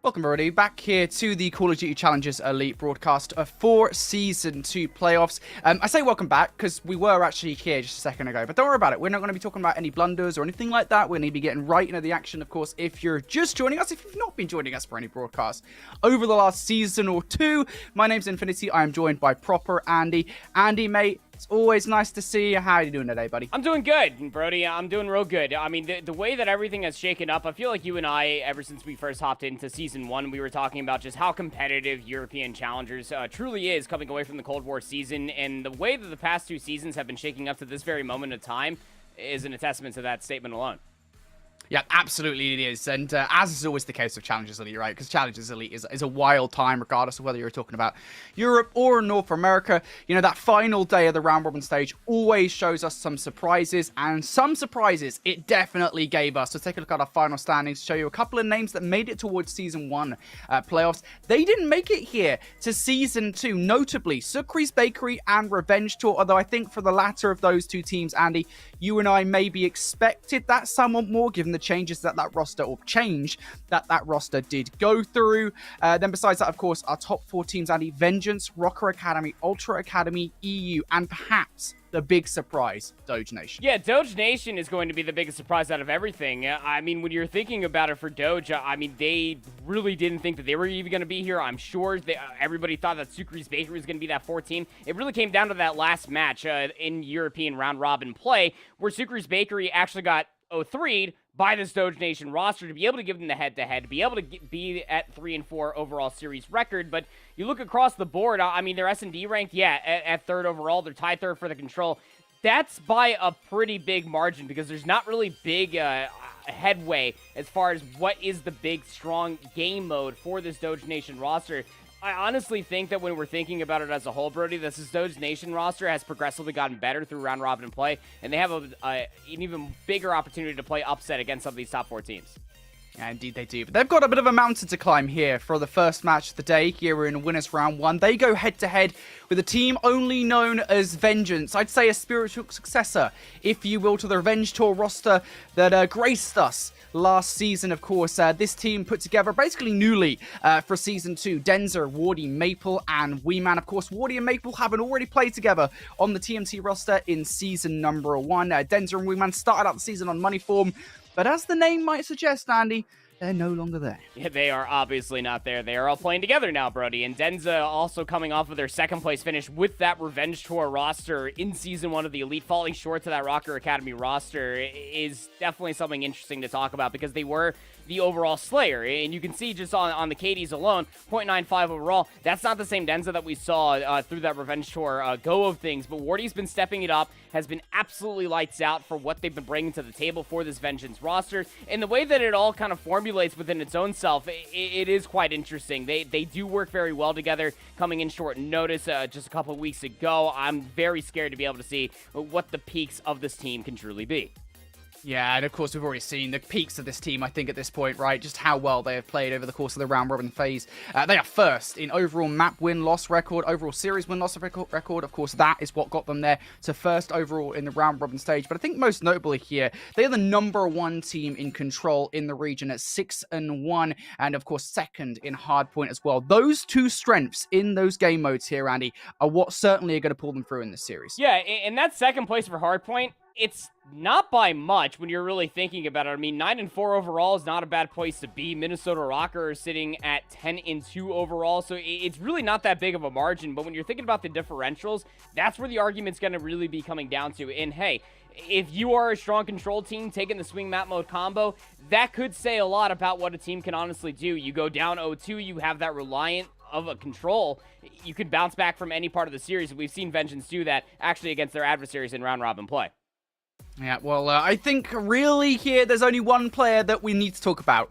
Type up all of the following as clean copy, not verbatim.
Welcome everybody back here to the Call of Duty Challengers Elite broadcast for Season 2 playoffs. I say welcome back because we were actually here just a second ago, but don't worry about it. We're not going to be talking about any blunders or anything like that. We're going to be getting right into the action, of course, if you're just joining us, if you've not been joining us for any broadcasts over the last season or two. My name's Infinity. I am joined by Proper Andy. Andy, mate. It's always nice to see you. How are you doing today, buddy? I'm doing good, Brody. I'm doing real good. I mean, the way that everything has shaken up, I feel like you and I, ever since we first hopped into Season 1, we were talking about just how competitive European Challengers truly is coming away from the Cold War season, and the way that the past two seasons have been shaking up to this very moment of time is an testament to that statement alone. Yeah, absolutely it is. And as is always the case with Challengers Elite, right? Because Challengers Elite is a wild time, regardless of whether you're talking about Europe or North America. You know, that final day of the round robin stage always shows us some surprises, and some surprises it definitely gave us. So take a look at our final standings, show you a couple of names that made it towards Season 1 playoffs. They didn't make it here to Season 2, notably Sucre's Bakery and Revenge Tour, although I think for the latter of those two teams, Andy, you and I maybe expected that somewhat more, given the changes that roster, or change that roster did go through. Then besides that, of course, our top four teams, Andy: Vengeance, Rocker Academy, Ultra Academy, EU, and perhaps the big surprise, Doge Nation. Yeah, Doge Nation is going to be the biggest surprise out of everything. I mean, when you're thinking about it for Doge, I mean, they really didn't think that they were even going to be here. I'm sure everybody thought that Sucre's Bakery was going to be that 14. It really came down to that last match in European round robin play, where Sucre's Bakery actually got 0-3'd by this Doge Nation roster to be able to give them the head-to-head, to be able to be at 3-4 overall series record. But you look across the board, I mean, they're S&D ranked, yeah, at third overall. They're tied third for the control. That's by a pretty big margin, because there's not really big headway as far as what is the big, strong game mode for this Doge Nation roster. I honestly think that when we're thinking about it as a whole, Brody, this Doge Nation roster has progressively gotten better through round robin play, and they have an even bigger opportunity to play upset against some of these top four teams. Yeah, indeed they do. But they've got a bit of a mountain to climb here for the first match of the day. Here we're in winners round 1. They go head-to-head with a team only known as Vengeance. I'd say a spiritual successor, if you will, to the Revenge Tour roster that graced us last season. Of course, this team put together basically newly for Season 2. Denzer, Wardy, Maple, and Weeman. Of course, Wardy and Maple haven't already played together on the TMT roster in Season number 1. Denzer and Weeman started out the season on money form, but as the name might suggest, Andy, they're no longer there. Yeah, they are obviously not there. They are all playing together now, Brody. And Denza also coming off of their second place finish with that Revenge Tour roster in Season 1 of the Elite, falling short to that Rocker Academy roster is definitely something interesting to talk about, because they were the overall slayer. And you can see just on the KDs alone, 0.95 overall. That's not the same Denza that we saw through that Revenge Tour go of things. But Wardy's been stepping it up, has been absolutely lights out for what they've been bringing to the table for this Vengeance roster. And the way that it all kind of formulates within its own self, it is quite interesting. They do work very well together, coming in short notice just a couple of weeks ago. I'm very scared to be able to see what the peaks of this team can truly be. Yeah, and of course, we've already seen the peaks of this team, I think, at this point, right? Just how well they have played over the course of the round-robin phase. They are first in overall map win-loss record, overall series win-loss record. Of course, that is what got them there to first overall in the round-robin stage. But I think most notably here, they are the #1 team in control in the region at 6-1, and of course, second in hardpoint as well. Those two strengths in those game modes here, Andy, are what certainly are going to pull them through in this series. Yeah, and that second place for hardpoint, it's not by much when you're really thinking about it. I mean, 9-4 overall is not a bad place to be. Minnesota Rocker are sitting at 10-2 overall, so it's really not that big of a margin. But when you're thinking about the differentials, that's where the argument's going to really be coming down to. And hey, if you are a strong control team taking the swing map mode combo, that could say a lot about what a team can honestly do. You go down 0-2, you have that reliant of a control, you could bounce back from any part of the series. We've seen Vengeance do that actually against their adversaries in round robin play. Yeah, well, I think really here there's only one player that we need to talk about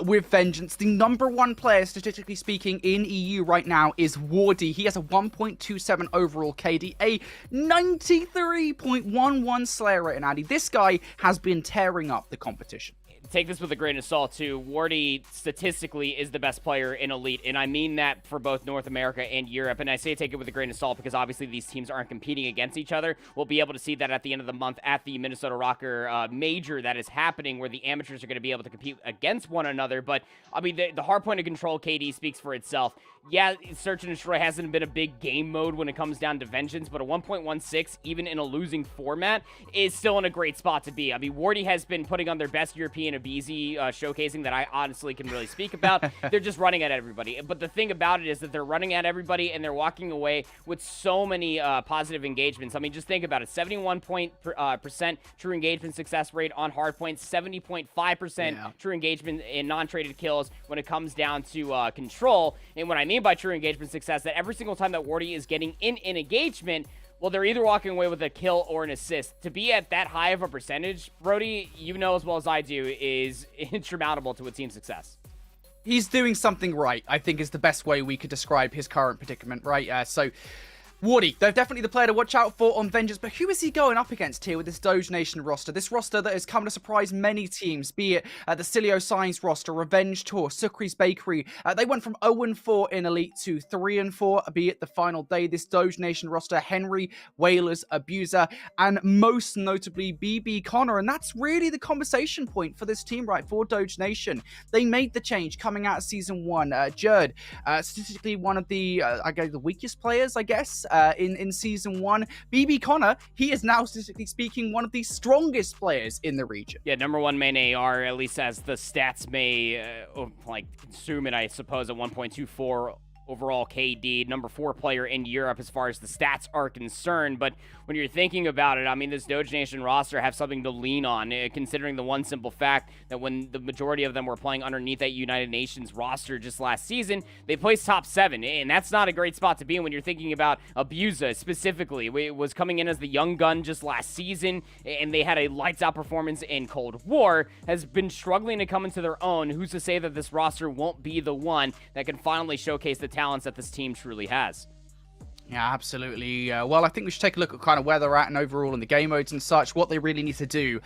with Vengeance. The #1 player, statistically speaking, in EU right now is Wardy. He has a 1.27 overall KD, a 93.11 Slayer rate, and Andy, this guy has been tearing up the competition. take this with a grain of salt, too. Wardy, statistically, is the best player in Elite, and I mean that for both North America and Europe. And I say take it with a grain of salt because obviously these teams aren't competing against each other. We'll be able to see that at the end of the month at the Minnesota Minnesota Rocker major that is happening where the amateurs are going to be able to compete against one another. But, I mean, the hard point of control KD speaks for itself. Yeah, Search and Destroy hasn't been a big game mode when it comes down to Vengeance, but a 1.16, even in a losing format, is still in a great spot to be. I mean, Wardy has been putting on their best European Abizi showcasing that I honestly can really speak about. They're just running at everybody. But the thing about it is that they're running at everybody, and they're walking away with so many positive engagements. I mean, just think about it. 71% true engagement success rate on hardpoint, 70.5% true engagement in non-traded kills when it comes down to control. And what I mean by true engagement success, that every single time that Wardy is getting in engagement, well, they're either walking away with a kill or an assist. To be at that high of a percentage, Brody, you know as well as I do, is insurmountable to a team's success. He's doing something right, I think is the best way we could describe his current predicament, right? So Wardy, they're definitely the player to watch out for on Vengeance, but who is he going up against here with this Doge Nation roster? This roster that has come to surprise many teams, be it the Cilio Signs roster, Revenge Tour, Sukri's Bakery. They went from 0-4 in Elite to 3-4, be it the final day. This Doge Nation roster, Henry, Whalers, Abuser, and most notably BB Connor, and that's really the conversation point for this team, right, for Doge Nation. They made the change coming out of Season 1. Jerd, statistically one of the, the weakest players, I guess, in Season 1. BB Connor, he is now, statistically speaking, one of the strongest players in the region. Yeah, number 1 main AR, at least as the stats may, consume it, I suppose, at 1.24 overall KD, number 4 player in Europe as far as the stats are concerned. But when you're thinking about it, I mean, this Doge Nation roster have something to lean on, considering the one simple fact that when the majority of them were playing underneath that United Nations roster just last season, they placed top 7, and that's not a great spot to be in when you're thinking about Abusa specifically. It was coming in as the young gun just last season, and they had a lights-out performance in Cold War, has been struggling to come into their own. Who's to say that this roster won't be the one that can finally showcase the talents that this team truly has? Yeah, absolutely. Well, I think we should take a look at kind of where they're at and overall in the game modes and such, what they really need to do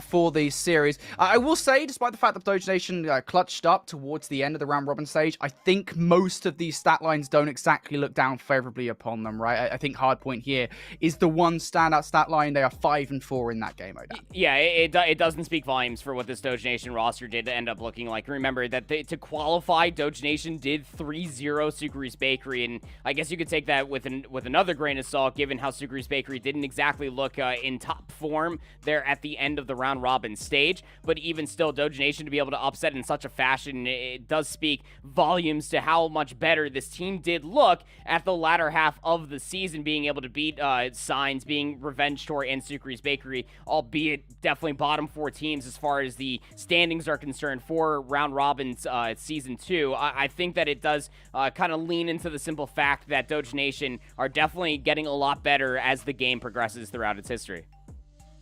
for these series. I will say, despite the fact that Doge Nation clutched up towards the end of the round robin stage, I think most of these stat lines don't exactly look down favorably upon them, right? I think hardpoint here is the one standout stat line. They are 5-4 in that game mode. Yeah, it doesn't speak volumes for what this Doge Nation roster did end up looking like. Remember that to qualify, Doge Nation did 3-0 Sukri's Bakery, and I guess you could take that with another grain of salt, given how Sukri's Bakery didn't exactly look in top form there at the end of the round robin stage. But even still, Doge Nation to be able to upset in such a fashion, it does speak volumes to how much better this team did look at the latter half of the season, being able to beat Signs, being Revenge Tour, and Sukri's Bakery, albeit definitely bottom 4 teams as far as the standings are concerned for round robins Season 2. I think that it does kind of lean into the simple fact that Doge Nation are definitely getting a lot better as the game progresses throughout its history.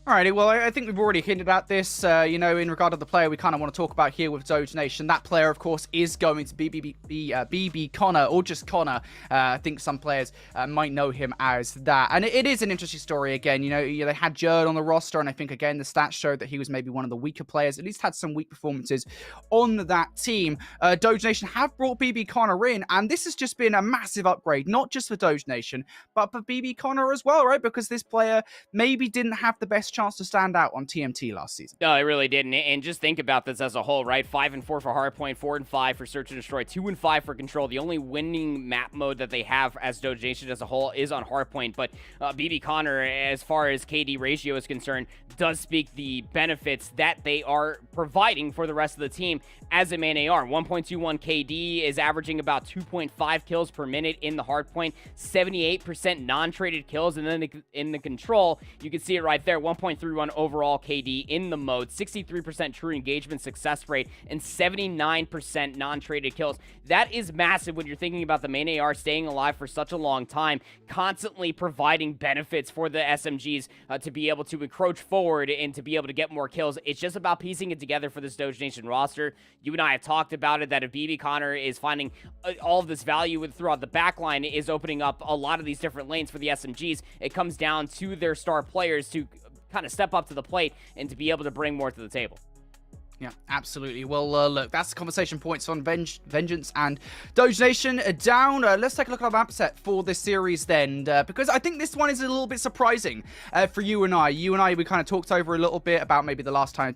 Alrighty, well, I think we've already hinted at this, in regard to the player we kind of want to talk about here with Doge Nation. That player, of course, is going to be BB Connor, or just Connor. I think some players might know him as that. And it is an interesting story, again. They had Jerd on the roster, and I think, again, the stats showed that he was maybe one of the weaker players, at least had some weak performances on that team. Doge Nation have brought BB Connor in, and this has just been a massive upgrade, not just for Doge Nation, but for BB Connor as well, right? Because this player maybe didn't have the best chance to stand out on TMT last season. No, it really didn't. And just think about this as a whole, right? 5-4 for Hardpoint, 4-5 for Search and Destroy, 2-5 for Control. The only winning map mode that they have as Doge Nation as a whole is on Hardpoint. But BB Connor, as far as KD ratio is concerned, does speak the benefits that they are providing for the rest of the team as a main AR. 1.21 KD is averaging about 2.5 kills per minute in the Hardpoint, 78% non-traded kills, and then in the Control, you can see it right there, 1.31 overall KD in the mode, 63% true engagement success rate, and 79% non-traded kills. That is massive when you're thinking about the main AR staying alive for such a long time, constantly providing benefits for the SMGs to be able to encroach forward and to be able to get more kills. It's just about piecing it together for this Doge Nation roster. You and I have talked about it, that if BB Connor is finding all of this value throughout the backline, is opening up a lot of these different lanes for the SMGs. It comes down to their star players to kind of step up to the plate and to be able to bring more to the table. Yeah, absolutely. Well, look, that's the conversation points on Vengeance and Doge Nation down. Let's take a look at our map set for this series then, because I think this one is a little bit surprising for you and I. We kind of talked over a little bit about maybe the last time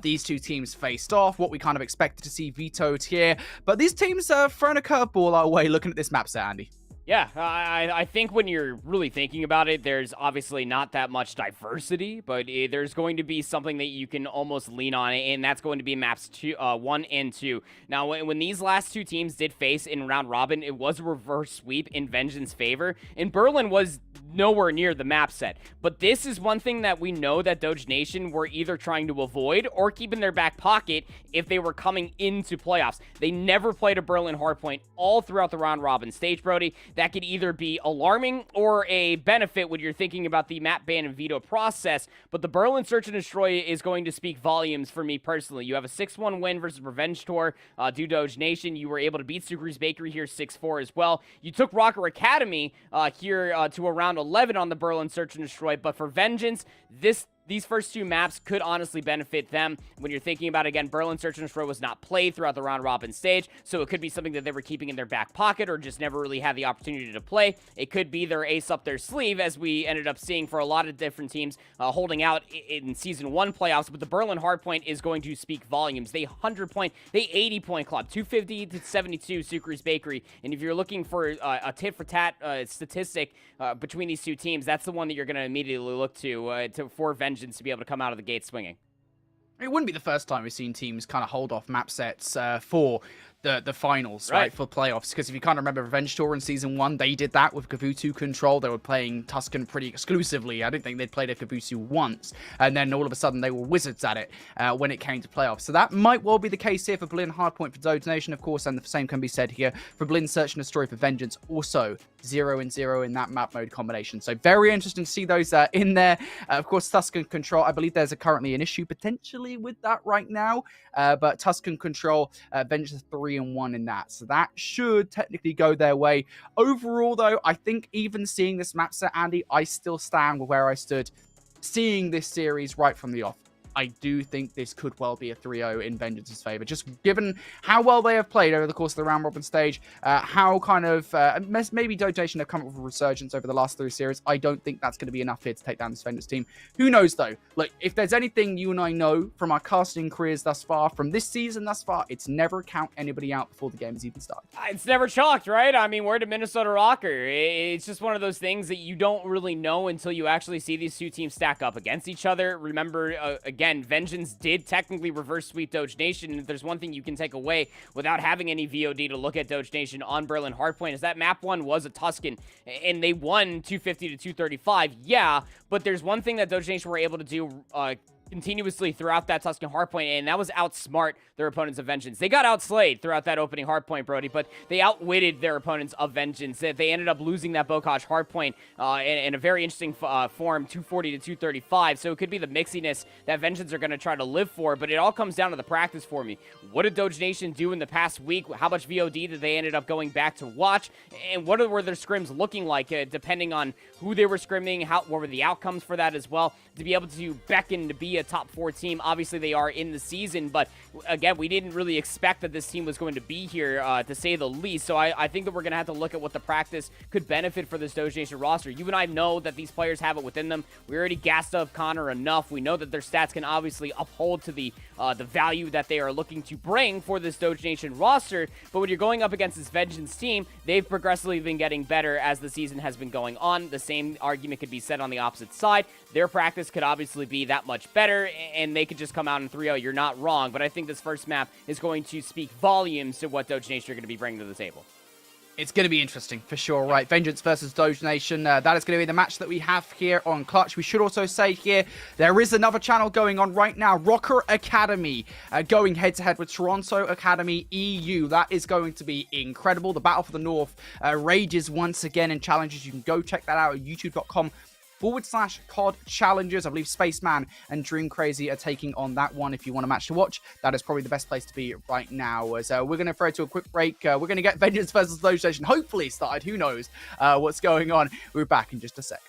these two teams faced off, what we kind of expected to see vetoed here. But these teams are throwing a curveball our way looking at this map set, Andy. Yeah, I think when you're really thinking about it, there's obviously not that much diversity, but there's going to be something that you can almost lean on, and that's going to be maps 1 and 2. Now, when these last two teams did face in round robin, it was a reverse sweep in Vengeance's favor, and Berlin was nowhere near the map set. But this is one thing that we know that Doge Nation were either trying to avoid or keep in their back pocket if they were coming into playoffs. They never played a Berlin hardpoint all throughout the round robin stage, Brody. That could either be alarming or a benefit when you're thinking about the map ban and veto process, but the Berlin Search and Destroy is going to speak volumes for me personally. You have a 6-1 win versus Revenge Tour, Doge Nation. You were able to beat Sucre's Bakery here 6-4 as well. You took Rocker Academy here to around 11 on the Berlin Search and Destroy, but for Vengeance, these first two maps could honestly benefit them. When you're thinking about, again, Berlin Search and Destroy was not played throughout the round robin stage, so it could be something that they were keeping in their back pocket or just never really had the opportunity to play. It could be their ace up their sleeve, as we ended up seeing for a lot of different teams holding out in Season 1 playoffs, but the Berlin hardpoint is going to speak volumes. They 80-point club, 250 to 72 Sucre's Bakery, and if you're looking for a tit-for-tat statistic between these two teams, that's the one that you're going to immediately look to for Vengeance to be able to come out of the gate swinging. It wouldn't be the first time we've seen teams kind of hold off map sets for the finals, right, for playoffs. Because if you can't remember Revenge Tour in Season 1, they did that with Kavutu control. They were playing Tuscan pretty exclusively. I don't think they'd played a Kavutu once. And then all of a sudden, they were wizards at it when it came to playoffs. So that might well be the case here for Berlin Hardpoint for Doge Nation, of course, and the same can be said here for Berlin Search and Destroy for Vengeance. Also, 0-0 in that map mode combination. So very interesting to see those in there. Of course, Tuscan control. I believe there's currently an issue potentially with that right now. But Tuscan control, Vengeance 3-1 in that. So that should technically go their way. Overall, though, I think even seeing this map set, Andy, I still stand with where I stood seeing this series right from the off. I do think this could well be a 3-0 in Vengeance's favor, just given how well they have played over the course of the round robin stage, how kind of maybe Doge Nation have come up with a resurgence over the last 3 series. I don't think that's going to be enough here to take down this Vengeance team. Who knows, though? Look, if there's anything you and I know from our casting careers thus far, from this season thus far, it's never count anybody out before the game has even started. It's never chalked, right? I mean, we're the Minnesota Rocker. It's just one of those things that you don't really know until you actually see these two teams stack up against each other. Remember, again, Vengeance did technically reverse sweep Doge Nation, and if there's one thing you can take away without having any VOD to look at Doge Nation on Berlin Hardpoint is that map 1 was a Tuscan, and they won 250 to 235, yeah, but there's one thing that Doge Nation were able to do continuously throughout that Tuscan hardpoint, and that was outsmart their opponents of Vengeance. They got outslayed throughout that opening hardpoint, Brody, but they outwitted their opponents of Vengeance. They ended up losing that Bokaj hardpoint in a very interesting form, 240 to 235, so it could be the mixiness that Vengeance are going to try to live for, but it all comes down to the practice for me. What did Doge Nation do in the past week? How much VOD did they ended up going back to watch? And what were their scrims looking like, depending on who they were scrimming, what were the outcomes for that as well, to be able to beckon to be a top 4 team. Obviously, they are in the season, but again, we didn't really expect that this team was going to be here, to say the least. So I think that we're going to have to look at what the practice could benefit for this Doge Nation roster. You and I know that these players have it within them. We already gassed up Connor enough. We know that their stats can obviously uphold to the value that they are looking to bring for this Doge Nation roster. But when you're going up against this Vengeance team, they've progressively been getting better as the season has been going on. The same argument could be said on the opposite side. Their practice could obviously be that much better, and they could just come out in 3-0. You're not wrong, but I think this first map is going to speak volumes to what Doge Nation are going to be bringing to the table. It's going to be interesting for sure, right? Vengeance versus Doge Nation. That is going to be the match that we have here on Clutch. We should also say here, there is another channel going on right now. Rocker Academy going head-to-head with Toronto Academy EU. That is going to be incredible. The Battle for the North rages once again in challenges. You can go check that out at youtube.com/COD Challenges. I believe Spaceman and Dream Crazy are taking on that one. If you want a match to watch, that is probably the best place to be right now. So we're going to throw to a quick break. We're going to get Vengeance versus Doge Nation hopefully started. Who knows what's going on. We're back in just a sec.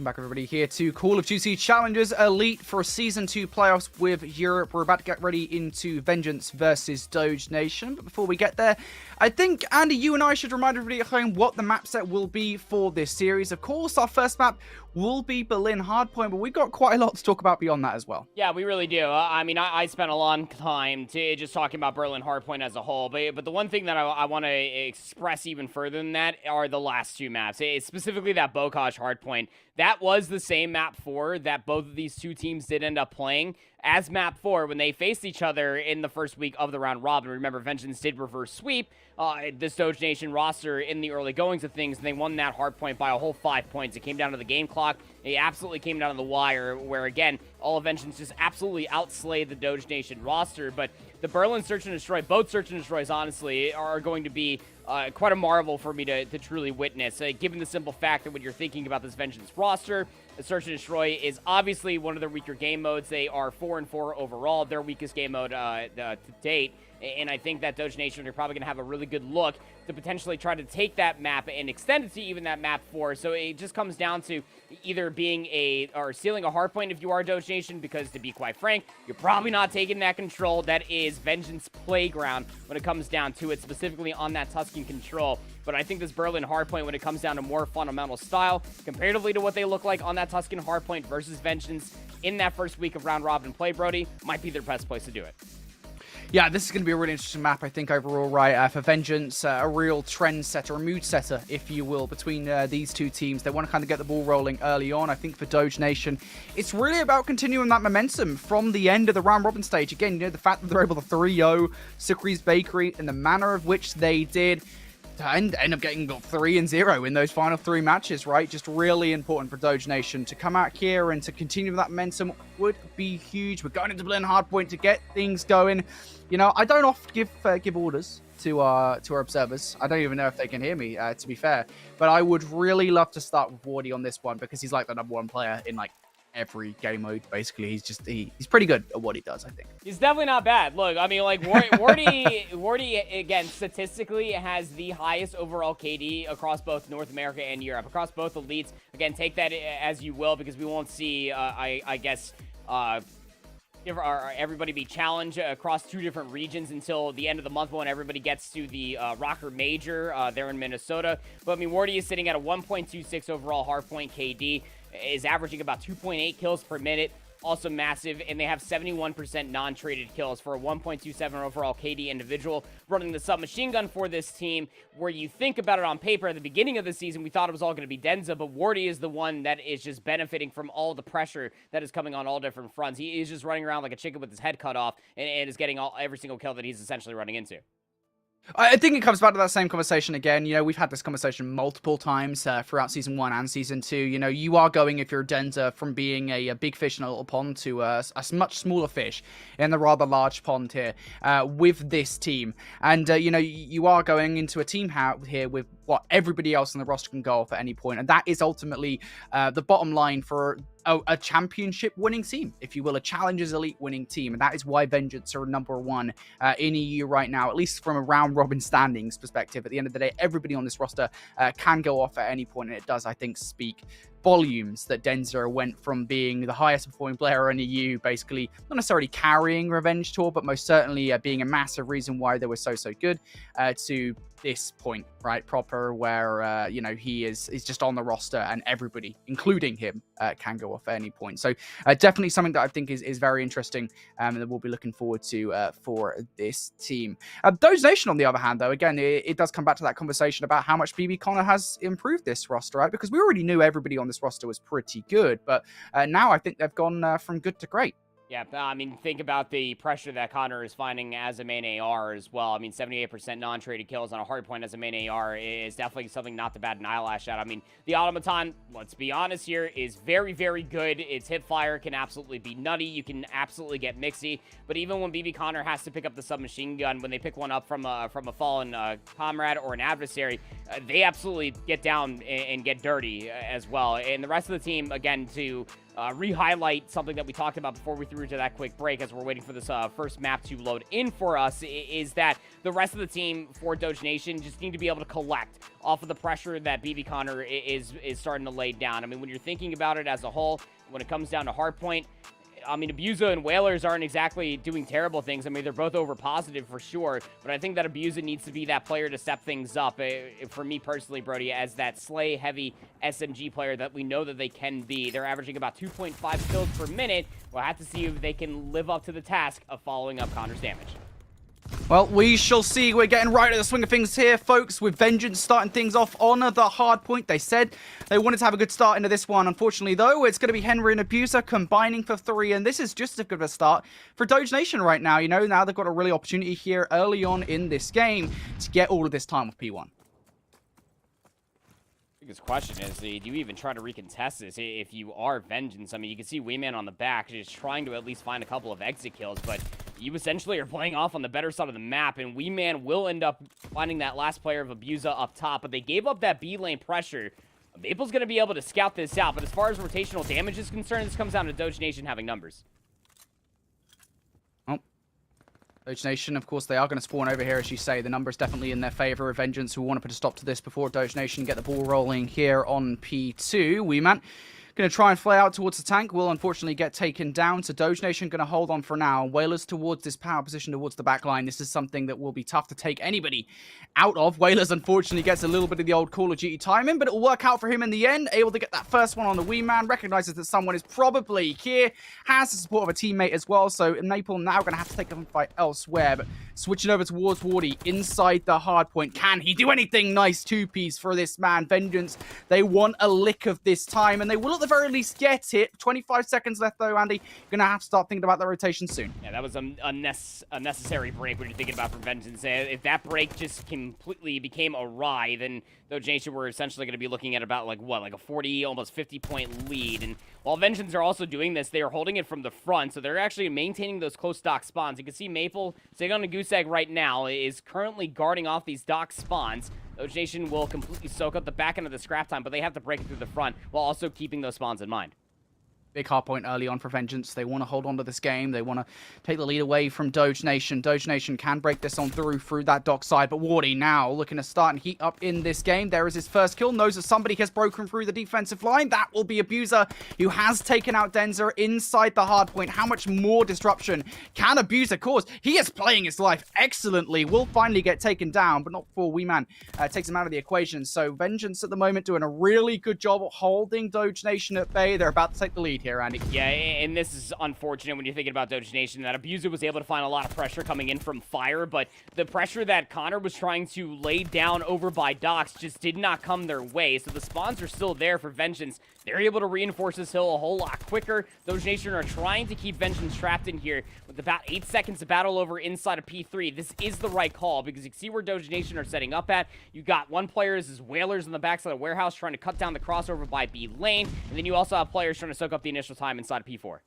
welcome back everybody here to Call of Duty Challengers Elite for Season 2 playoffs with Europe. We're about to get ready into Vengeance versus Doge Nation, but before we get there, I think, Andy, you and I should remind everybody at home what the map set will be for this series. Of course, our first map will be Berlin Hardpoint, but we've got quite a lot to talk about beyond that as well. Yeah, we really do. I mean, I spent a long time just talking about Berlin Hardpoint as a whole, but the one thing that I want to express even further than that are the last two maps. It's specifically that Bokaj Hardpoint. That was the same map 4 that both of these two teams did end up playing as map 4 when they faced each other in the first week of the round robin. Remember, Vengeance did reverse sweep this Doge Nation roster in the early goings of things, and they won that hardpoint by a whole 5 points. It came down to the game clock. It absolutely came down to the wire, where, again, all of Vengeance just absolutely outslayed the Doge Nation roster. But the Berlin Search and Destroy, both Search and Destroys, honestly, are going to be quite a marvel for me to truly witness, given the simple fact that when you're thinking about this Vengeance roster, the Search and Destroy is obviously one of their weaker game modes. They are 4-4 overall, their weakest game mode to date. And I think that Doge Nation are probably going to have a really good look to potentially try to take that map and extend it to even that map 4. So it just comes down to either being or stealing a hardpoint if you are Doge Nation, because to be quite frank, you're probably not taking that control. That is Vengeance playground when it comes down to it, specifically on that Tuscan control. But I think this Berlin hardpoint, when it comes down to more fundamental style, comparatively to what they look like on that Tuscan hardpoint versus Vengeance in that first week of round robin play, Brody, might be their best place to do it. Yeah, this is going to be a really interesting map, I think, overall, right? For Vengeance, a real trend setter, a mood setter, if you will, between these two teams. They want to kind of get the ball rolling early on. I think for Doge Nation, it's really about continuing that momentum from the end of the round robin stage. Again, you know, the fact that they're able to 3-0 Sucre's Bakery in the manner of which they did, and end up getting 3-0 in those final 3 matches, right? Just really important for Doge Nation to come out here and to continue that momentum would be huge. We're going into Berlin Hardpoint to get things going. You know, I don't often give orders to our observers. I don't even know if they can hear me, to be fair. But I would really love to start with Wardy on this one, because he's like the #1 player in like every game mode. Basically, he's pretty good at what he does, I think. He's definitely not bad. Look, I mean, like, Wardy, again, statistically has the highest overall KD across both North America and Europe, across both elites. Again, take that as you will, because we won't see, I guess, everybody be challenged across 2 different regions until the end of the month when everybody gets to the Rocker Major there in Minnesota. But, I mean, Wardy is sitting at a 1.26 overall hardpoint KD, is averaging about 2.8 kills per minute, also massive, and they have 71% non-traded kills for a 1.27 overall KD individual, running the submachine gun for this team. Where you think about it on paper, at the beginning of the season, we thought it was all going to be Denza, but Wardy is the one that is just benefiting from all the pressure that is coming on all different fronts. He is just running around like a chicken with his head cut off, and is getting every single kill that he's essentially running into. I think it comes back to that same conversation again. You know, we've had this conversation multiple times throughout Season 1 and Season 2. You know, you are going, if you're a Denza, from being a big fish in a little pond to a much smaller fish in the rather large pond here with this team. And, you know, you are going into a team here with what everybody else on the roster can go off at any point. And that is ultimately the bottom line for a championship winning team, if you will, a Challengers Elite winning team. And that is why Vengeance are #1 in EU right now, at least from a round robin standings perspective. At the end of the day, everybody on this roster can go off at any point, and it does, I think, speak volumes that Denza went from being the highest performing player in EU, basically not necessarily carrying Revenge Tour, but most certainly being a massive reason why they were so good, to this point, right, proper, where you know, he's just on the roster and everybody, including him, can go off at any point. So definitely something that I think is very interesting, and that we'll be looking forward to for this team. Doge Nation, on the other hand, though, again, it does come back to that conversation about how much BB Connor has improved this roster, right? Because we already knew everybody on this roster was pretty good, but now I think they've gone from good to great. Yeah, I mean, think about the pressure that Connor is finding as a main AR as well. I mean, 78% non-traded kills on a hardpoint as a main AR is definitely something not to bat an eyelash at. I mean, the Automaton, let's be honest here, is very, very good. Its hip fire can absolutely be nutty. You can absolutely get mixy. But even when BB Connor has to pick up the submachine gun, when they pick one up from a fallen comrade or an adversary, they absolutely get down and get dirty as well. And the rest of the team, again, to re-highlight something that we talked about before we threw to that quick break as we're waiting for this first map to load in for us, is that the rest of the team for Doge Nation just need to be able to collect off of the pressure that BB Connor is starting to lay down. I mean, when you're thinking about it as a whole, when it comes down to hardpoint, I mean, Abusa and Whalers aren't exactly doing terrible things. I mean, they're both over positive for sure, but I think that Abusa needs to be that player to step things up. For me personally, Brody, as that Slay-heavy SMG player that we know that they can be. They're averaging about 2.5 kills per minute. We'll have to see if they can live up to the task of following up Connor's damage. Well, we shall see. We're getting right at the swing of things here, folks, with Vengeance starting things off on the hard point. They said they wanted to have a good start into this one. Unfortunately, though, it's going to be Henry and Abuser combining for 3, and this is just as good of a start for Doge Nation right now. You know, now they've got a really opportunity here early on in this game to get all of this time with P1. Biggest question is, do you even try to recontest this if you are Vengeance? I mean, you can see Weeman on the back just trying to at least find a couple of exit kills, but you essentially are playing off on the better side of the map, and Weeman will end up finding that last player of Abusa up top, but they gave up that B lane pressure. Maple's going to be able to scout this out, but as far as rotational damage is concerned, this comes down to Doge Nation having numbers. Doge Nation, of course, they are going to spawn over here, as you say. The number is definitely in their favor. Vengeance who want to put a stop to this before Doge Nation get the ball rolling here on P2. Weeman going to try and fly out towards the tank. Will unfortunately get taken down. So Doge Nation going to hold on for now. Whalers towards this power position towards the back line. This is something that will be tough to take anybody out of. Whalers unfortunately gets a little bit of the old Call of Duty timing, but it'll work out for him in the end. Able to get that first one on the Weeman. Recognizes that someone is probably here. Has the support of a teammate as well. So Maple now going to have to take a fight elsewhere. But switching over towards Wardy inside the hard point. Can he do anything? Nice two-piece for this man. Vengeance, they want a lick of this time, and they will at the very least get it. 25 seconds left though, Andy. You're going to have to start thinking about the rotation soon. Yeah, that was a necessary break when you're thinking about for Vengeance. If that break just completely became awry, then Doge Nation were essentially going to be looking at about like a 40, almost 50-point lead. And while Vengeance are also doing this, they are holding it from the front, so they're actually maintaining those close dock spawns. You can see Maple sitting on a goose egg right now is currently guarding off these dock spawns. Doge Nation will completely soak up the back end of the scrap time, but they have to break it through the front while also keeping those spawns in mind. Big hard point early on for Vengeance. They want to hold on to this game. They want to take the lead away from Doge Nation. Doge Nation can break this on through that dock side, but Wardy now looking to start and heat up in this game. There is his first kill. Knows that somebody has broken through the defensive line. That will be Abuser, who has taken out Denzer inside the hard point. How much more disruption can Abuser cause? He is playing his life excellently. Will finally get taken down, but not before Weeman takes him out of the equation. So Vengeance at the moment doing a really good job of holding Doge Nation at bay. They're about to take the lead here, Andy. Yeah, and this is unfortunate when you're thinking about Doge Nation, that Abuser was able to find a lot of pressure coming in from fire, but the pressure that Connor was trying to lay down over by docks just did not come their way, so the spawns are still there for Vengeance. They're able to reinforce this hill a whole lot quicker. Doge Nation are trying to keep Vengeance trapped in here with about 8 seconds to battle over inside of P3. This is the right call because you can see where Doge Nation are setting up at. You got one player is Whalers in the backside of Warehouse trying to cut down the crossover by B lane, and then you also have players trying to soak up the initial time inside of P4.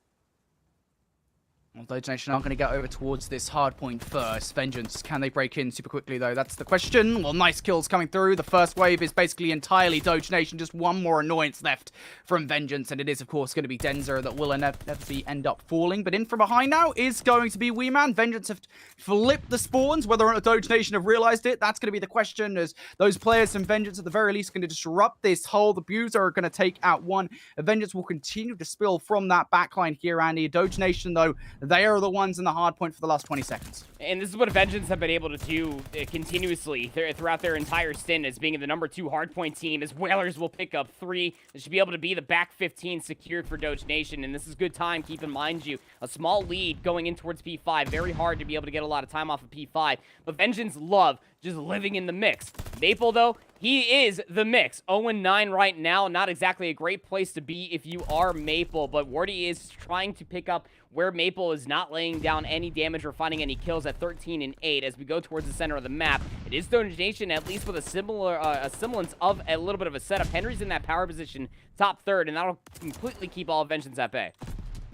Well, Doge Nation are going to get over towards this hard point first. Vengeance, can they break in super quickly, though? That's the question. Well, nice kills coming through. The first wave is basically entirely Doge Nation. Just one more annoyance left from Vengeance, and it is, of course, going to be Denzer that will inevitably end up falling. But in from behind now is going to be Weeman. Vengeance have flipped the spawns. Whether or not Doge Nation have realized it, that's going to be the question, as those players from Vengeance at the very least are going to disrupt this hole. The Abuser are going to take out one. Vengeance will continue to spill from that backline here, Andy. Doge Nation, though, they are the ones in the hard point for the last 20 seconds. And this is what Vengeance have been able to do continuously throughout their entire stint as being the #2 hardpoint team, as Whalers will pick up 3. They should be able to be the back 15 secured for Doge Nation, and this is good time. Keep in mind a small lead going in towards P5. Very hard to be able to get a lot of time off of P5, but Vengeance love just living in the mix. Maple, though, he is the mix. 0-9 right now. Not exactly a great place to be if you are Maple, but Wardy is trying to pick up where Maple is not laying down any damage or finding any kills at 13 and 8 as we go towards the center of the map. It is Doge Nation, at least with a semblance of a little bit of a setup. Henry's in that power position, top third, and that'll completely keep all of Vengeance at bay.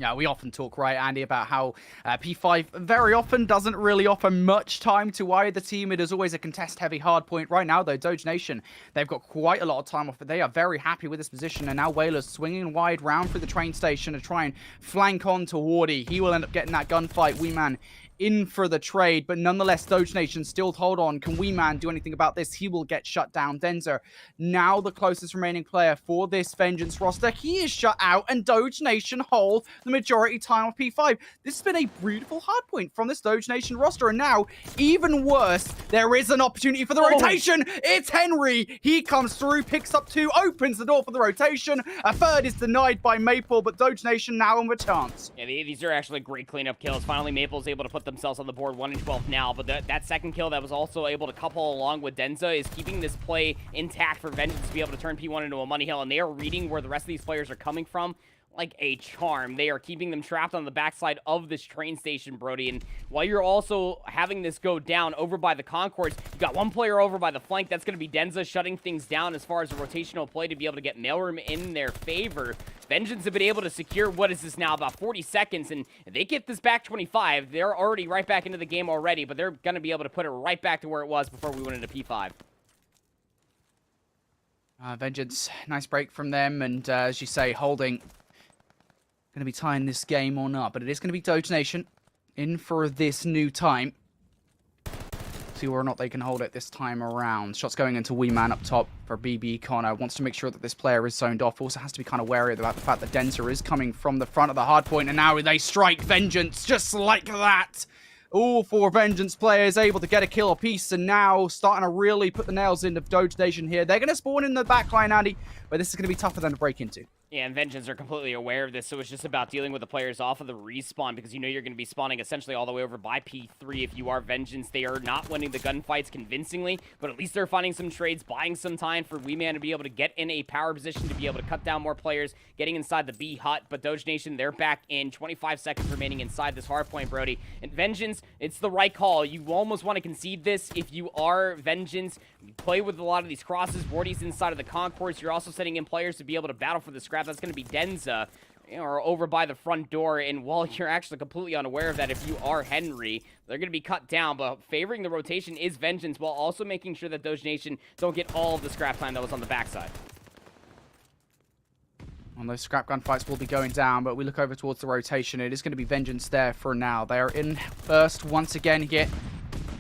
Yeah, we often talk, right, Andy, about how P5 very often doesn't really offer much time to either team. It is always a contest-heavy hard point. Right now, though, Doge Nation, they've got quite a lot of time off, but they are very happy with this position. And now Whalers swinging wide round through the train station to try and flank on to Wardy. He will end up getting that gunfight. Wee Man in for the trade, but nonetheless, Doge Nation still hold on. Can Wee Man do anything about this? He will get shut down. Denzer, now the closest remaining player for this Vengeance roster. He is shut out, and Doge Nation hold the majority time of P5. This has been a beautiful hardpoint from this Doge Nation roster, and now, even worse, there is an opportunity for the rotation. It's Henry. He comes through, picks up 2, opens the door for the rotation. A third is denied by Maple, but Doge Nation now with a chance. Yeah, these are actually great cleanup kills. Finally, Maple's able to put themselves on the board 1-12 now, but that second kill that was also able to couple along with Denza is keeping this play intact for Vengeance to be able to turn P1 into a money hill, and they are reading where the rest of these players are coming from like a charm. They are keeping them trapped on the backside of this train station, Brody, and while you're also having this go down over by the concourse, you got one player over by the flank. That's going to be Denza shutting things down as far as a rotational play to be able to get mailroom in their favor. Vengeance have been able to secure, what is this now, about 40 seconds, and if they get this back 25, they're already right back into the game already, but they're going to be able to put it right back to where it was before we went into P5. Vengeance, nice break from them, and as you say, holding. Going to be tying this game on up, but it is going to be Doge Nation in for this new time. See whether or not they can hold it this time around. Shots going into Wee Man up top for BB Connor. Wants to make sure that this player is zoned off. Also has to be kind of wary about the fact that Denzer is coming from the front of the hard point, and now they strike Vengeance just like that. All 4 Vengeance players able to get a kill apiece, and now starting to really put the nails into Doge Nation here. They're going to spawn in the backline, Andy, but this is going to be tough for them to break into. Yeah, and Vengeance are completely aware of this, so it's just about dealing with the players off of the respawn, because you know you're going to be spawning essentially all the way over by P3 if you are Vengeance. They are not winning the gunfights convincingly, but at least they're finding some trades, buying some time for Wee Man to be able to get in a power position, to be able to cut down more players, getting inside the B hut, but Doge Nation, they're back in. 25 seconds remaining inside this hardpoint, Brody. And Vengeance, it's the right call. You almost want to concede this if you are Vengeance. You play with a lot of these crosses. Wardy's inside of the concourse. You're also setting in players to be able to battle for the scrap. That's going to be Denza, or over by the front door, and while you're actually completely unaware of that, if you are Henry, they're going to be cut down, but favoring the rotation is Vengeance, while also making sure that Doge Nation don't get all of the scrap time that was on the backside. And those scrap gun fights will be going down, but we look over towards the rotation. It is going to be Vengeance there for now. They are in first once again here.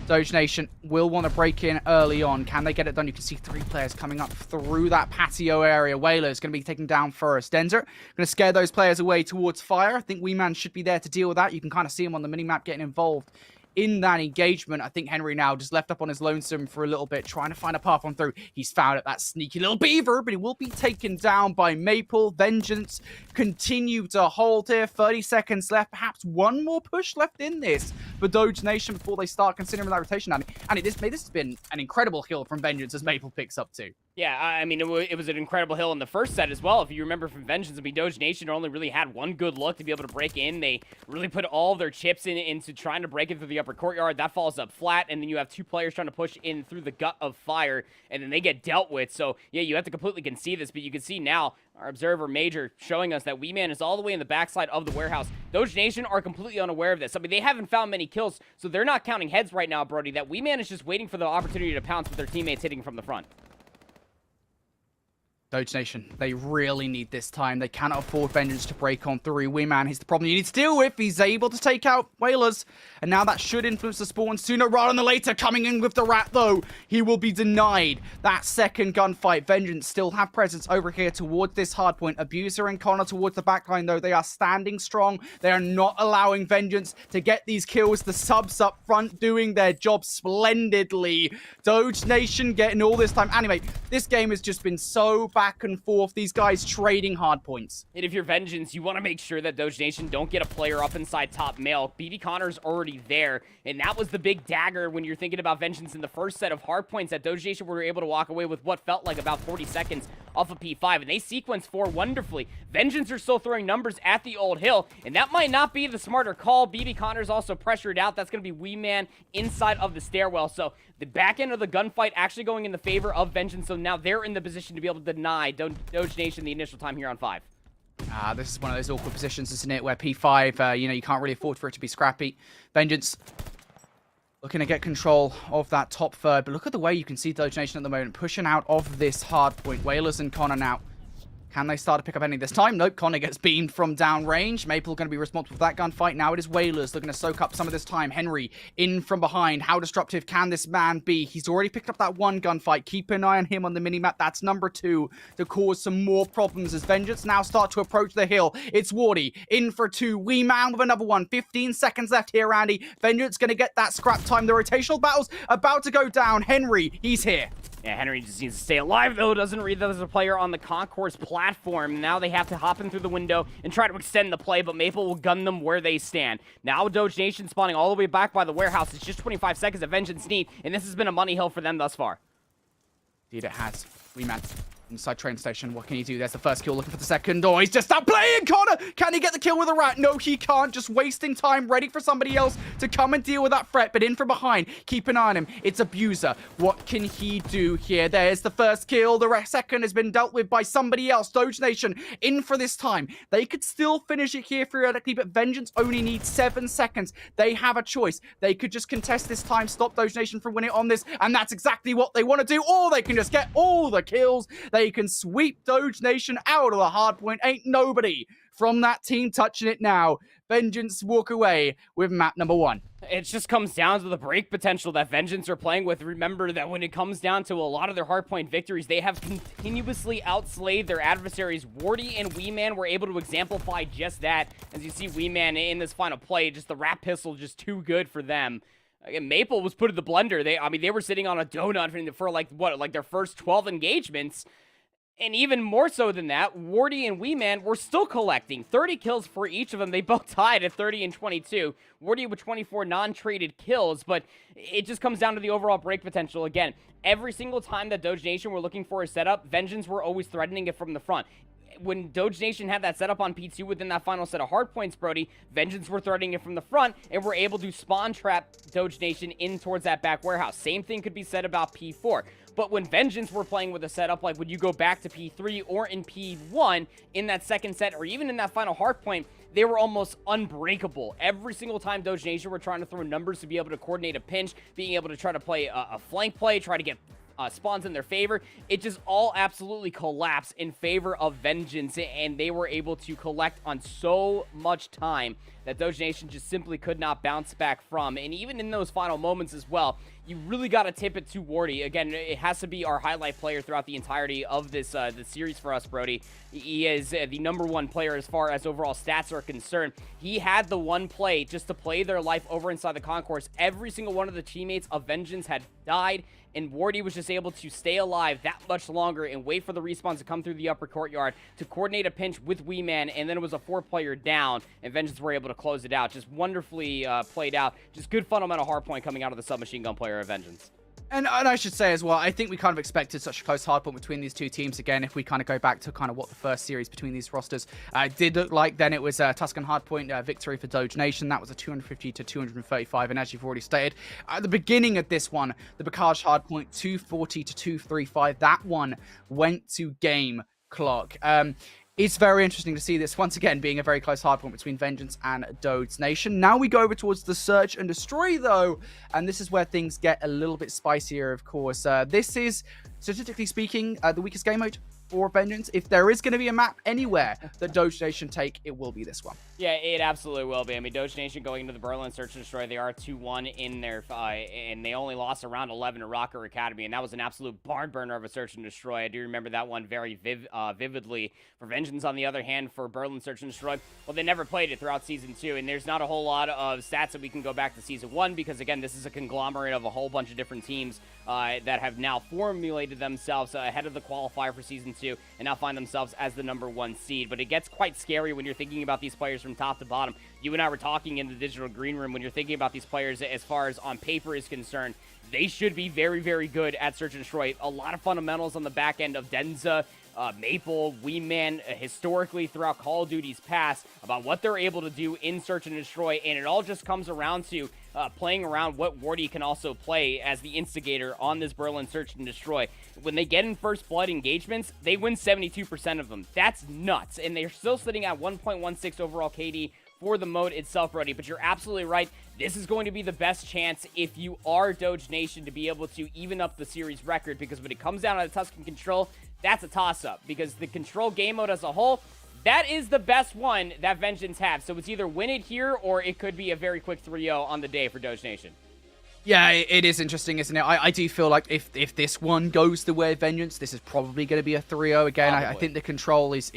Doge Nation will want to break in early on. Can they get it done? You can see 3 players coming up through that patio area. Whaler's going to be taken down first. Denzer going to scare those players away towards fire. I think Wee Man should be there to deal with that. You can kind of see him on the minimap getting involved in that engagement. I think Henry now just left up on his lonesome for a little bit, trying to find a path on through. He's found it, that sneaky little beaver, but he will be taken down by Maple. Vengeance continue to hold here. 30 seconds left. Perhaps one more push left in this for Doge Nation before they start considering that rotation. And this has been an incredible kill from Vengeance as Maple picks up 2. Yeah, I mean, it was an incredible hill in the first set as well. If you remember from Vengeance, I mean, Doge Nation only really had one good look to be able to break in. They really put all their chips into trying to break it through the upper courtyard. That falls up flat, and then you have 2 players trying to push in through the gut of fire, and then they get dealt with. So, yeah, you have to completely concede this, but you can see now our observer Major showing us that Wee Man is all the way in the backside of the warehouse. Doge Nation are completely unaware of this. I mean, they haven't found many kills, so they're not counting heads right now, Brody. That Wee Man is just waiting for the opportunity to pounce with their teammates hitting from the front. Doge Nation, they really need this time. They cannot afford Vengeance to break on through. Wee Man, he's the problem you need to deal with. He's able to take out Whalers, and now that should influence the spawn sooner rather than later. Coming in with the rat, though, he will be denied that second gunfight. Vengeance still have presence over here towards this hardpoint. Abuser and Connor towards the backline, though. They are standing strong. They are not allowing Vengeance to get these kills. The subs up front doing their job splendidly. Doge Nation getting all this time. Anyway, this game has just been so back and forth. These guys trading hard points. And if you're Vengeance, you want to make sure that Doge Nation don't get a player up inside top mail. BB Connor's already there, and that was the big dagger when you're thinking about Vengeance in the first set of hard points, that Doge Nation were able to walk away with what felt like about 40 seconds off of P5, and they sequenced 4 wonderfully. Vengeance are still throwing numbers at the old hill, and that might not be the smarter call. BB Connor's also pressured out. That's going to be Wee Man inside of the stairwell, so the back end of the gunfight actually going in the favor of Vengeance, so now they're in the position to be able to deny Doge Nation the initial time here on 5. This is one of those awkward positions, isn't it, where P5, you can't really afford for it to be scrappy. Vengeance looking to get control of that top third, but look at the way you can see Doge Nation at the moment pushing out of this hard point. Whalers and Connor now. Can they start to pick up any this time? Nope, Connor gets beamed from downrange. Maple going to be responsible for that gunfight. Now it is Whalers looking to soak up some of this time. Henry in from behind. How disruptive can this man be? He's already picked up that one gunfight. Keep an eye on him on the minimap. That's number 2 to cause some more problems as Vengeance now start to approach the hill. It's Wardy in for 2. Wee Man with another one. 15 seconds left here, Andy. Vengeance going to get that scrap time. The rotational battle's about to go down. Henry, he's here. Yeah, Henry just needs to stay alive, though. Doesn't read that as a player on the concourse platform. Now they have to hop in through the window and try to extend the play, but Maple will gun them where they stand. Now Doge Nation spawning all the way back by the warehouse. It's just 25 seconds of Vengeance need, and this has been a money hill for them thus far. Indeed it has. Wee Man inside train station. What can he do? There's the first kill, looking for the second. Oh, he's just not playing, Connor! Can he get the kill with a rat? No, he can't. Just wasting time, ready for somebody else to come and deal with that threat, but in from behind. Keep an eye on him. It's Abuser. What can he do here? There's the first kill. The second has been dealt with by somebody else. Doge Nation in for this time. They could still finish it here theoretically, but Vengeance only needs 7 seconds. They have a choice. They could just contest this time, stop Doge Nation from winning on this, and that's exactly what they want to do. Or they can just get all the kills. They can sweep Doge Nation out of the hard point. Ain't nobody from that team touching it now. Vengeance walk away with map number 1. It just comes down to the break potential that Vengeance are playing with. Remember that when it comes down to a lot of their hardpoint victories, they have continuously outslayed their adversaries. Wardy and Wee Man were able to exemplify just that. As you see Wee Man in this final play, just the rat pistol just too good for them. Again, Maple was put in the blender. They were sitting on a donut for like their first 12 engagements. And even more so than that, Wardy and Wee Man were still collecting 30 kills for each of them. They both tied at 30 and 22. Wardy with 24 non-traded kills, but it just comes down to the overall break potential. Again, every single time that Doge Nation were looking for a setup, Vengeance were always threatening it from the front. When Doge Nation had that setup on P2 within that final set of hardpoints, Brody, Vengeance were threatening it from the front and were able to spawn trap Doge Nation in towards that back warehouse. Same thing could be said about P4. But when Vengeance were playing with a setup, like when you go back to P3 or in P1 in that second set, or even in that final hardpoint, they were almost unbreakable. Every single time Doge Nation were trying to throw numbers to be able to coordinate a pinch, being able to try to play a flank play, try to get spawns in their favor, it just all absolutely collapsed in favor of Vengeance, and they were able to collect on so much time that Doge Nation just simply could not bounce back from. And even in those final moments as well, you really got to tip it to Wardy. Again, it has to be our highlight player throughout the entirety of this the series for us, Brody. He is the number 1 player as far as overall stats are concerned. He had the one play just to play their life over inside the concourse. Every single one of the teammates of Vengeance had died, and Wardy was just able to stay alive that much longer and wait for the respawns to come through the upper courtyard to coordinate a pinch with Wee Man, and then it was a 4-player down, and Vengeance were able to close it out. Just wonderfully played out. Just good fundamental hardpoint coming out of the submachine gun player of Vengeance. And I should say as well, I think we kind of expected such a close hardpoint between these two teams. Again, if we kind of go back to kind of what the first series between these rosters did look like, then it was a Tuscan hardpoint victory for Doge Nation. That was a 250 to 235. And as you've already stated, at the beginning of this one, the Bacage hardpoint 240 to 235. That one went to game clock. It's very interesting to see this, once again, being a very close hardpoint between Vengeance and Doge Nation. Now we go over towards the Search and Destroy, though, and this is where things get a little bit spicier, of course. This is, statistically speaking, the weakest game mode for Vengeance. If there is going to be a map anywhere that Doge Nation take, it will be this one. Yeah, it absolutely will be. I mean, Doge Nation going into the Berlin Search and Destroy, they are 2-1 in their and they only lost around 11 to Rocker Academy, and that was an absolute barn burner of a Search and Destroy. I do remember that one very vividly. For Vengeance, on the other hand, for Berlin Search and Destroy, well, they never played it throughout Season 2, and there's not a whole lot of stats that we can go back to Season 1, because, again, this is a conglomerate of a whole bunch of different teams that have now formulated themselves ahead of the qualifier for Season 2, and now find themselves as the number 1 seed. But it gets quite scary when you're thinking about these players from top to bottom. You and I were talking in the digital green room, when you're thinking about these players as far as on paper is concerned, they should be very, very good at Search and Destroy. A lot of fundamentals on the back end of Denza, Maple, Wee Man, historically throughout Call of Duty's past, about what they're able to do in Search and Destroy, and it all just comes around to playing around what Wardy can also play as the instigator on this Berlin Search and Destroy. When they get in first blood engagements, they win 72% of them. That's nuts. And they're still sitting at 1.16 overall KD for the mode itself, Brody. But you're absolutely right. This is going to be the best chance if you are Doge Nation to be able to even up the series record, because when it comes down to the Tuscan Control, that's a toss-up, because the Control game mode as a whole, that is the best one that Vengeance have. So it's either win it here or it could be a very quick 3-0 on the day for Doge Nation. Yeah, it is interesting, isn't it? I do feel like if this one goes the way of Vengeance, this is probably going to be a 3-0 again. I think the Control is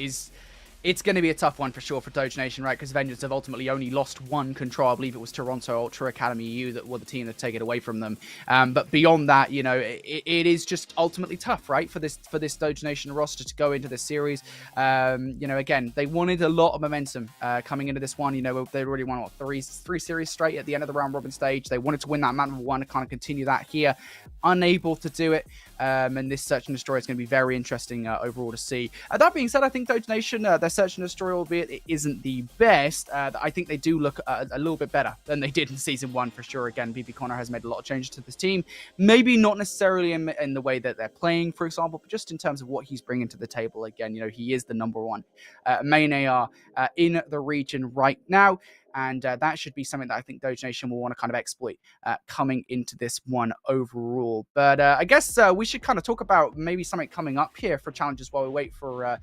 it's going to be a tough one for sure for Doge Nation, right? Because Vengeance have ultimately only lost one Control. I believe it was Toronto Ultra Academy EU that were the team that take it away from them. But beyond that, you know, it is just ultimately tough, right? For this Doge Nation roster to go into this series. You know, again, they wanted a lot of momentum coming into this one. You know, they already won, what, three series straight at the end of the round robin stage. They wanted to win that map number one to kind of continue that here. Unable to do it. And this Search and Destroy is going to be very interesting overall to see. That being said, I think Doge Nation, their Search and Destroy, albeit it isn't the best, I think they do look a little bit better than they did in Season 1 for sure. Again, BB Connor has made a lot of changes to this team. Maybe not necessarily in the way that they're playing, for example, but just in terms of what he's bringing to the table. Again, you know, he is the #1 main AR in the region right now. And that should be something that I think Doge Nation will want to kind of exploit coming into this one overall. But I guess we should kind of talk about maybe something coming up here for challenges while we wait for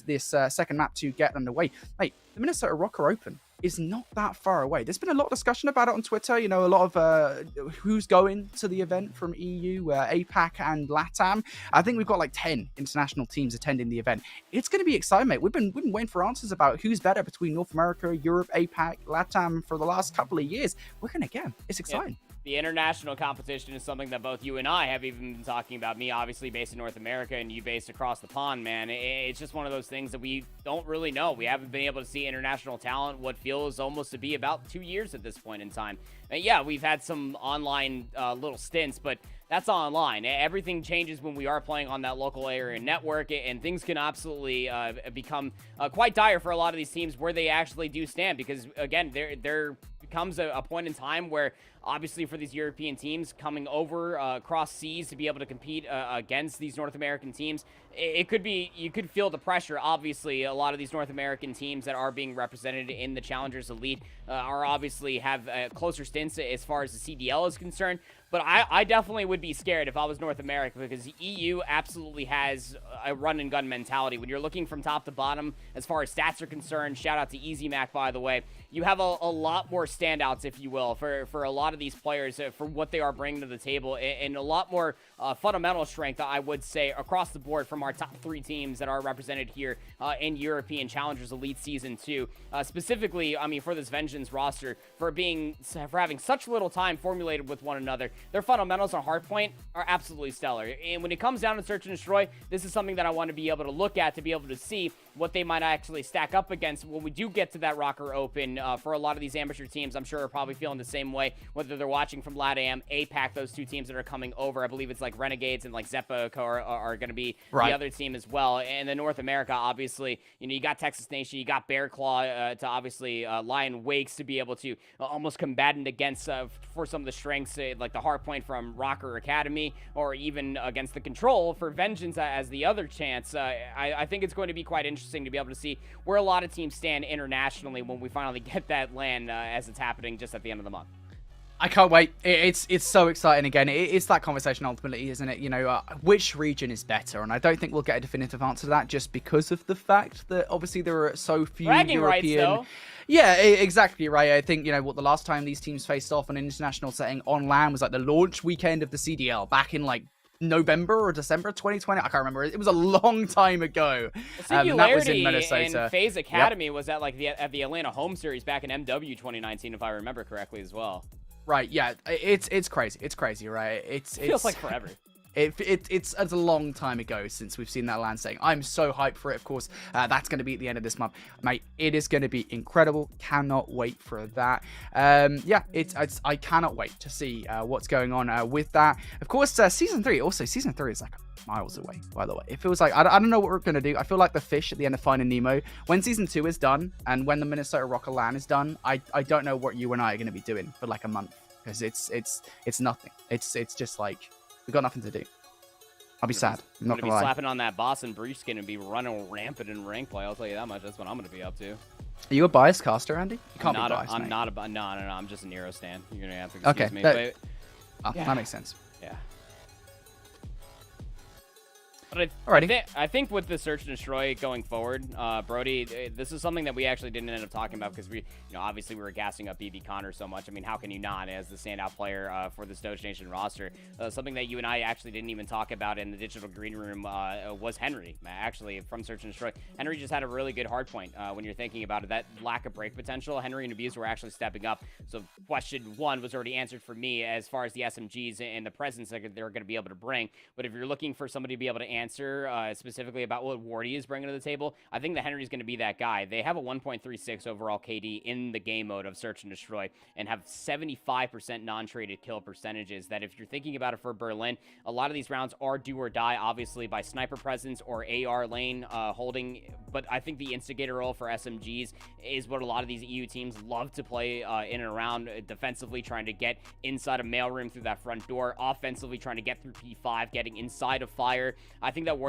this second map to get underway. Mate, the Minnesota Rocker Open is not that far away. There's been a lot of discussion about it on Twitter. You know, a lot of who's going to the event from EU, APAC, and LATAM. I think we've got like 10 international teams attending the event. It's going to be exciting, mate. We've been waiting for answers about who's better between North America, Europe, APAC, LATAM for the last couple of years. We're going to get them. It's exciting. Yeah. The international competition is something that both you and I have even been talking about. Me, obviously, based in North America, and you based across the pond, man. It's just one of those things that we don't really know. We haven't been able to see international talent what feels almost to be about 2 years at this point in time. And yeah, we've had some online little stints, but that's online. Everything changes when we are playing on that local area network, and things can absolutely become quite dire for a lot of these teams where they actually do stand. Because, again, there comes a point in time where obviously for these European teams coming over across seas to be able to compete against these North American teams, it could be, you could feel the pressure. Obviously, a lot of these North American teams that are being represented in the Challengers Elite are obviously have closer stints as far as the CDL is concerned. But I definitely would be scared if I was North America, because the EU absolutely has a run-and-gun mentality. When you're looking from top to bottom, as far as stats are concerned, shout out to Easy Mac, by the way, you have a lot more standouts, if you will, for a lot of these players, for what they are bringing to the table, and a lot more fundamental strength, I would say, across the board from our top 3 teams that are represented here in European Challengers Elite Season 2. Specifically, I mean, for this Vengeance roster, for having such little time formulated with one another, their fundamentals on hardpoint are absolutely stellar. And when it comes down to Search and Destroy, this is something that I want to be able to look at, to be able to see what they might actually stack up against when we do get to that Rocker Open. For a lot of these amateur teams, I'm sure are probably feeling the same way, whether they're watching from LATAM, APAC, those 2 teams that are coming over. I believe it's like Renegades and like Zeppa are going to be the other team as well. And then North America, obviously, you know, you got Texas Nation, you got Bear Claw to obviously Lion Wakes to be able to almost combatant against for some of the strengths, like the hardpoint from Rocker Academy, or even against the Control for Vengeance as the other chance. I think it's going to be quite interesting to be able to see where a lot of teams stand internationally when we finally get that land as it's happening just at the end of the month. I can't wait. It's so exciting again. It's that conversation ultimately, isn't it? You know, which region is better? And I don't think we'll get a definitive answer to that, just because of the fact that obviously there are so few bragging European. Rights, though. Yeah, exactly right. I think, you know, what the last time these teams faced off on an international setting on land was like the launch weekend of the CDL back in like November or December 2020. I can't remember. It was a long time ago. Singularity that was in Minnesota. and FaZe Academy was at like at the Atlanta home series back in MW 2019, if I remember correctly as well. Right, yeah, it's crazy. It's crazy, right? It feels like forever. It's a long time ago since we've seen that land setting. I'm so hyped for it, of course. That's going to be at the end of this month. Mate, it is going to be incredible. Cannot wait for that. Yeah, I cannot wait to see what's going on with that. Of course, Season 3 is like miles away, by the way. It feels like, I don't know what we're going to do. I feel like the fish at the end of Finding Nemo. When Season 2 is done, and when the Minnesota Rocker LAN is done, I don't know what you and I are going to be doing for like a month. because it's nothing. It's just like we've got nothing to do. I'll be sad. I'm not gonna gonna be lie. slapping on that boss and brief skin and be running rampant in rank play. I'll tell you that much. That's what I'm gonna be up to. Are you a biased caster, Andy? You can't be biased, I'm mate. not a. No. I'm just a Nero stan. You're gonna have to excuse me. Okay, But, that makes sense. yeah. But I think with the search and destroy going forward, Brody, this is something that we actually didn't end up talking about because we, obviously we were gassing up BB Connor so much. I mean, how can you not as the standout player for this Doge Nation roster? Something that you and I actually didn't even talk about in the digital green room was Henry, actually, from search and destroy. Henry just had a really good hard point when you're thinking about it. That lack of break potential, Henry and Abuse were actually stepping up. So question one was already answered for me as far as the SMGs and the presence that they're going to be able to bring. But if you're looking for somebody to be able to answer specifically about what Wardy is bringing to the table, I think that Henry's going to be that guy. They have a 1.36 overall KD in the game mode of Search and Destroy and have 75% non-traded kill percentages that if you're thinking about it for Berlin, a lot of these rounds are do or die, obviously, by sniper presence or AR lane holding, but I think the instigator role for SMGs is what a lot of these EU teams love to play in and around defensively, trying to get inside a mailroom through that front door, offensively trying to get through P5, getting inside of fire. I think that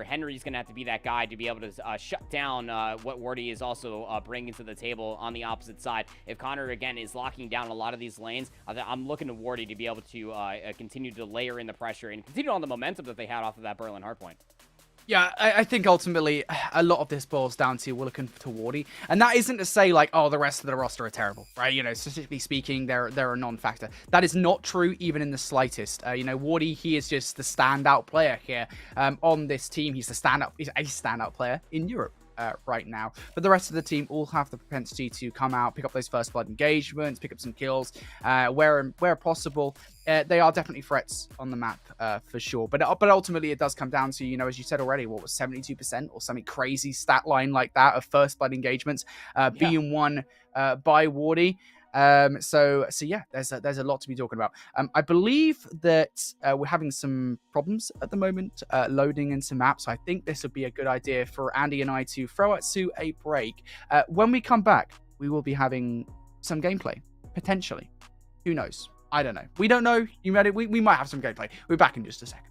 Henry's gonna have to be that guy to be able to shut down what Wardy is also bringing to the table on the opposite side. If Connor again is locking down a lot of these lanes, I'm looking to Wardy to be able to continue to layer in the pressure and continue on the momentum that they had off of that Berlin hardpoint. Yeah, I think ultimately a lot of this boils down to we're looking to Wardy, and that isn't to say like, oh, the rest of the roster are terrible, right? Statistically speaking, they're a non-factor. That is not true even in the slightest. Wardy, he is just the standout player here on this team. He's a standout player in Europe. Right now, but the rest of the team all have the propensity to come out, pick up those first blood engagements, pick up some kills where possible. They are definitely threats on the map for sure, but ultimately it does come down to, as you said already, what was 72% or something crazy stat line like that of first blood engagements being won by Wardy. So yeah, there's a lot to be talking about. I believe that we're having some problems at the moment loading into maps. So I think this would be a good idea for Andy and I to throw Atsu a break. When we come back, we will be having some gameplay, potentially. Who knows? I don't know. We don't know. You ready? We might have some gameplay. We're back in just a second.